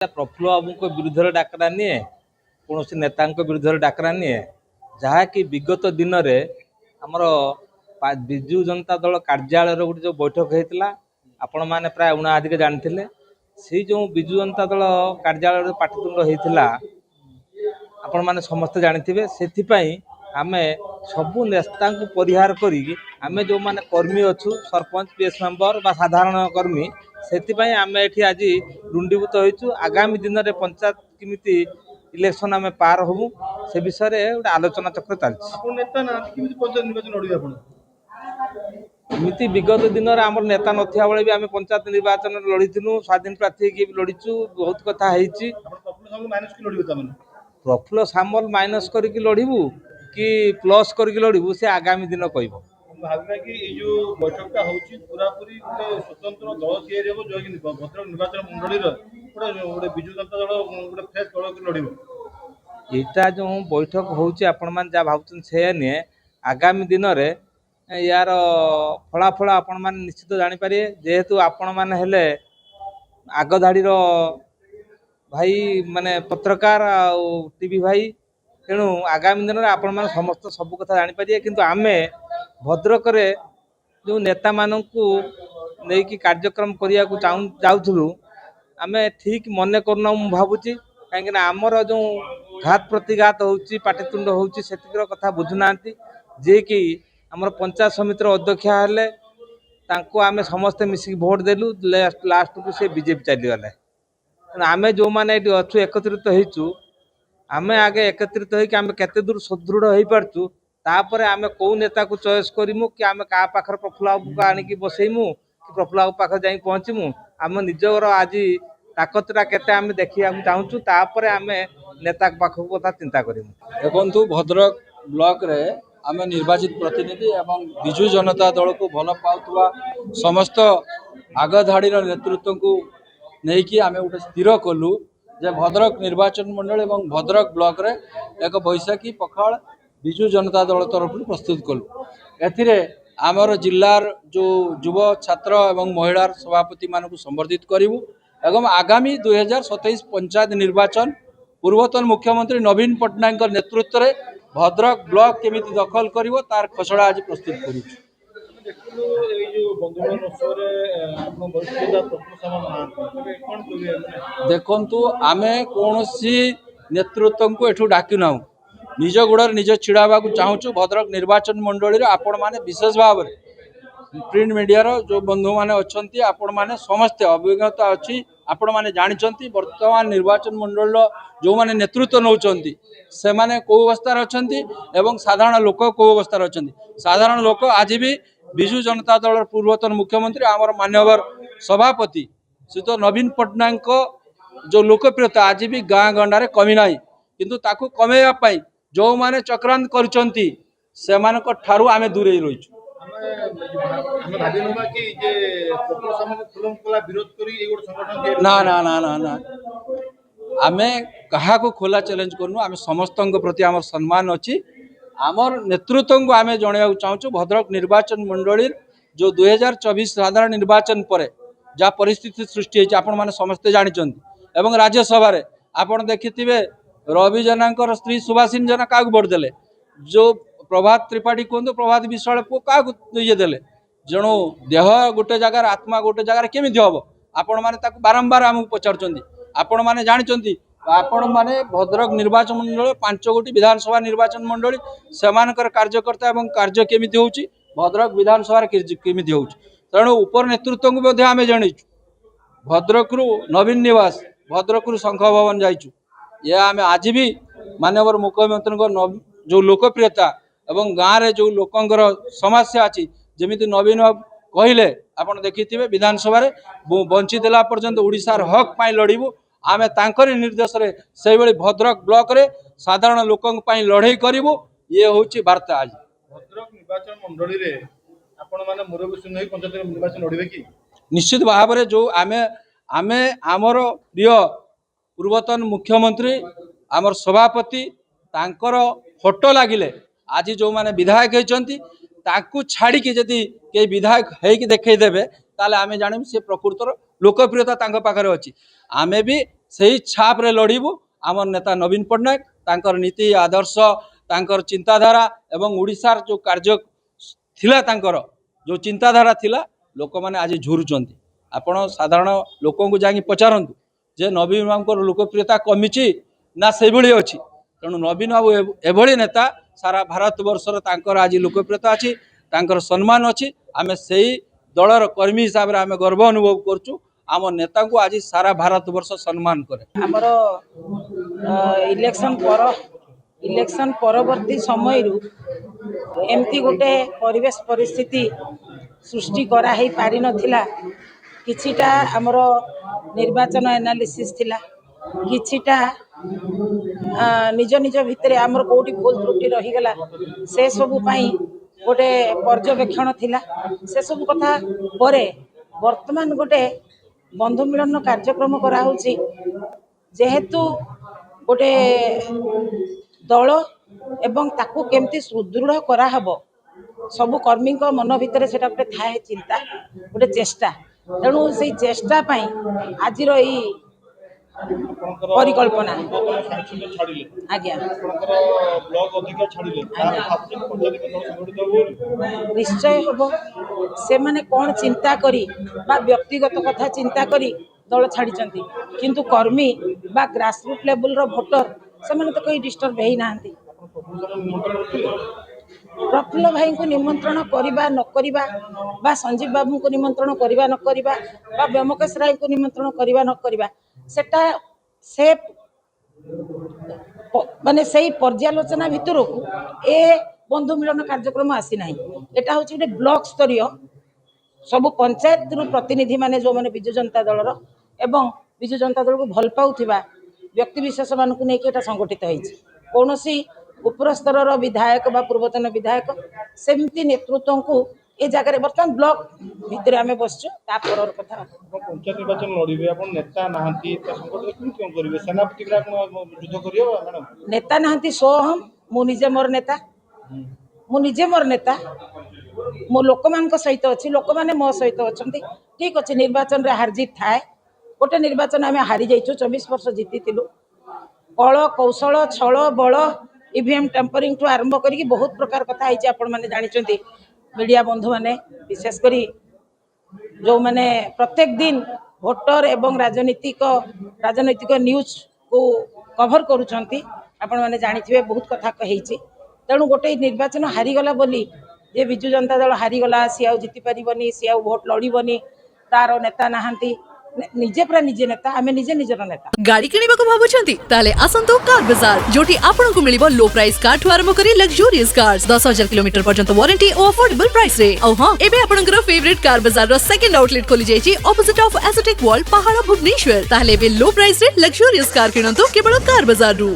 प्रफुल्ल बाबू विरुद्ध डाकरा निए कौन नेता विरुद्ध डाकरा निए जहाँकि विगत दिन में आमर विजु जनता दल कार्यालय गोटे जो बैठक होता आपण मैंने प्राय उनाधिक जानी से जो विजु जनता दल कार्यालय पाटितुंड होता आपण मैंने समस्ते जानी से आम सबू नेता परिहार करी आम जो मैंने कर्मी अच्छु सरपंच पीएस मेंबर बा साधारण कर्मी से आम ये आज रुंडीभूत हो आगामी दिन में पंचायत किमिति इलेक्शन आम पार हबू से विषय में गोटे आलोचना चक्र चलती विगत दिन में आम नेता नथिया बेले भी आम पंचायत निर्वाचन लड़ीलु स्वाधीन प्रार्थी की लड़ीचु बहुत कथा प्रफुल्ल सामल माइनस करके लड़ू कि प्लस करके लड़ू से आगामी दिन कह भावना कि जो बैठकटा होची पूरा पूरी गोटे स्वतंत्र दल तैयारी हो जो कि भद्रक निर्वाचन मंडली गोटे विजु जनता दल गोटे फ्रेश दल कि लड़ब यहाँ जो बैठक होची आपण मैंने जहाँ भावुन से निए आगामी दिन में यार फलाफल आपण मैंने निश्चित जानीपारे जेहेतु आपण मैंने हेले आग धाड़ी भाई माने पत्रकार टीवी भाई तेणु आगामी दिन में आपण मैंने समस्त सब कथा जानीपारे किंतु आमे भद्रक जो नेता मानू नहीं कार्यक्रम करने को जाऊँ आम ठीक मन करना भावुची कहीं आमर जो घात प्रतिघात होटितुंड होती कथा बुझुना जे कि आमर पंचायत समितिर अध्यक्षा हेले आम समस्ते मिसिक भोट देलु लास्ट को से बीजेपी चलीगले आम जो मैंने ये अच्छु एकत्रित होइचु आम आगे एकत्रित होकर केते दूर सुदृढ़ हो पार्चु तापर आम कौ नेता को चॉइस करूँ कि आम क्या पाखर प्रफुल्ल बाबू को आणिकी बसईमु कि प्रफुल्ल बाबू पाखे जाई पहुँचमु आम निजर आज ताकतटा केते आम देखा चाहूँ तापर आम नेता पाखक कथा चिंता करूँ। देखु भद्रक ब्लॉक रे आम निर्वाचित प्रतिनिधि एवं विजु जनता दल को भल पाउथुवा समस्त आगधाड़ी नेतृत्व को लेकिन आम गोटे स्थिर कलु जे भद्रक निर्वाचन मंडल एवं भद्रक ब्लॉक रे एक बैशाखी पखाड़ विजु जनता दल तरफ प्रस्तुत कलु एथिरे आमर जिलार जो युव छात्र एवं महिला सभापति मानक संबर्धित करूँ एवं आगामी 2027 पंचायत निर्वाचन पूर्वतन मुख्यमंत्री नवीन पट्टनायक नेतृत्व में भद्रक ब्लॉक केमिति दखल करिवो तार खसड़ा आज प्रस्तुत करूँ। देखु आमे कौन नेतृत्व को एठू डाकि ना निज गोड़ निज छिड़ावा चाहूँ भद्रक निर्वाचन मंडली आपण मैंने विशेष भाव में प्रिंट मीडिया जो बंधु मैंने अच्छा आपण मैंने समस्ते अभिज्ञता अच्छी आपण मैंने जानते वर्तमान निर्वाचन मंडल जो मैंने नेतृत्व नौकरी से माने कौ अवस्था अच्छा एवं साधारण लोक कौ अवस्था अच्छा साधारण लोक आज भी विजु जनता दल पूर्वतन मुख्यमंत्री आमर मान्यवर सभापति श्री नवीन पट्टनायक जो लोकप्रियता आज भी गाँ गंडारे कमी ना किंतु ताकू कमेवाई जो माने चक्रांत कर दूरे रहीचु ना ना ना ना ना आमे कहा को खोला चैलेंज करनु आमे समस्त प्रति आमर सम्मान अच्छी आमर नेतृत्व को आमे जणाइବାକୁ चाहूँ भद्रक निर्वाचन मंडली जो 2024 साधारण निर्वाचन पर जहाँ परिस्थिति सृष्टि होती आपण माने समस्ते जानते एवं राज्यसभा रे आपण देखिथिबे रवि जेना स्त्री सुभाषिनी जेना क्या भोट देले जो प्रभात त्रिपाठी कहतु प्रभात विश्वाल पुओ क्या ये देले जणु देह गोटे जगार आत्मा गोटे जगार केमी हम आपण मैंने बारंबार आमको पचार आपण मैंने जानते आपण मैंने भद्रक निर्वाचन मंडल 5 गोटी विधानसभा निर्वाचन मंडली से कार्यकर्ता एवं कार्य केमी होची भद्रक विधानसभा केमी होची तेणु उपर नेतृत्व को आम जनईचु भद्रक नवीन निवास भद्रक शंख भवन जाइचु ये आम आज भी माननीय मुख्यमंत्री जो लोकप्रियता एवं गाँव में जो लोकंर समस्या अच्छी जमीती नवीन बाबू कहले आपड़ देखिए विधानसभा बंची देला पर्यंत ओडिशार हक पाई लड़ू आम तांकरी निर्देश से भद्रक ब्लॉक रे साधारण लोकों लड़े करूँ ये हूँ वार्ता आज भद्रक निर्वाचन मंडली रे आपण माने मुरबी सिंह पंचायत निर्वाचन लड़िबे कि निश्चित भाव में जो आमे आमे आमर प्रिय पूर्वतन मुख्यमंत्री आमर सभापति तांकर फोटो लगिले आज जो माने विधायक होती छाड़ी जदि कई विधायक होके देखईदेवे ताले आमे जानू से प्रकृतर लोकप्रियता तांको पाखरे अच्छी आमे भी सही छाप रे लड़बू आमर नेता नवीन पट्टनायक तांकर नीति आदर्श तांकर चिंताधारा एवं उड़ीसार जो कार्य थिला तांकर जो चिंताधारा थिला लोक मैंने आज झुरुचंती आपण साधारण लोक को जाई पचारंतु जे नवीन बाबू लोकप्रियता कमिची ना से भली अछि तेणु नवीन बाबू एभली नेता सारा भारत वर्षर तांकर आज लोकप्रियता अछि तांकर सम्मान अछि आमे सेही दलर कर्मी हिसाब रे आमे गर्व अनुभव करछु आम नेता को आज सारा भारत वर्ष सम्मान करे आमर इलेक्शन परवर्ती समय एमती गोटे परिवेश परिस्थिति सृष्टि करा ही पारि नथिला किछिटा आमर निर्वाचन एनालिसिस थिला किछिटा निज निज भितर आमर कोठी भूल त्रुटि रही गला से सब पाई गोटे पर्यवेक्षण थिला से सब कथा परे वर्तमान गोटे बंधु मिलन कार्यक्रम करा होची जेहेतु गोटे दल एवं ताकू केमती सुदृढ़ करा हबो सबु कर्मी मन भितर सेटा गोटे थाए चिंता गोटे चेष्टा तेणु से चेष्टा पाई आज परिकल्पना आज्ञा निश्चय हम से माने कौन चिंता करी बा व्यक्तिगत कथा चिंता करी दल छाड़ी किंतु कर्मी बा ग्रासरूट लेवल रो वोटर से माने तो कोई डिस्टर्ब है ना प्रफुल्ल भाई को निमंत्रण करवा न करवा बा संजीव बाबू को निमंत्रण करवा न करवा बा व्योमकेश राय को निमंत्रण करवा न करवा सेटा से माने सही पर्यालोचना भितर को ए बंधु मिलन कार्यक्रम आसी ना एटा हूँ गोटे ब्लॉक स्तरीय सब पंचायत रु प्रतिनिधि माने जो माने विजु जनता दलर एवं विजु जनता दल को भल पाउथिबा व्यक्ति विशेष मान को लेकिन एटा संगठित होइछि कोनोसी उपर स्तर विधायक बा पूर्वतन विधायक सेमती नेतृत्व को ए जगह बर्तमान ब्लॉक भितर आम बसचु तापर कथा पंचायत निर्वाचन लड़िबे आपण नेता नाहंती त संकट क्यों करिवे सेनापति ग्रा युद्ध करियो मैडम नेता नाहंती सो हम मु निजे मोर नेता मो लोक मान सहित अच्छी लोक मैंने मो सहित अच्छा ठीक अच्छे निर्वाचन रे हार जीत थाए गोटे निर्वाचन आम हारी जाइछु 24 वर्ष जीति कल कौशल छल बल ईवीएम टेम्परिंग ठू आरंभ करी बहुत प्रकार कथा है आपण मैंने जानी मीडिया बंधु मैंने विशेषकर जो मैंने प्रत्येक दिन भोटर एवं राजनैतिक न्यूज को कभर करुँच आपण मैंने जानी बहुत कथा कही तेणु गोटे निर्वाचन हारीगला बोली जे विजु जनता दल हारीगला सी आउ जीति पारिबनी सी आउ भोट लड़बनी तार नेता नाहांती निजे पूरा निजे नेता आमे निजे निजर नेता गाड़ी किनिबाको भाबुछंती ताले आसंतो कार बाजार जोटी आपनकु मिलिबो लो प्राइस कार ठु आरंभ करी लग्जरियस कार्स 10,000 किलोमीटर पर्यंत वारंटी और अफोर्डेबल प्राइस रे औ हां एबे आपनकर फेवरेट कार बाजार रो सेकंड आउटलेट खोली जायछि ऑपोजिट ऑफ एसोटेक वॉल पहाड़ भुवनेश्वर ताले एबे लो प्राइस रे लग्जरियस कार किनंतो केवल कार बाजार रु।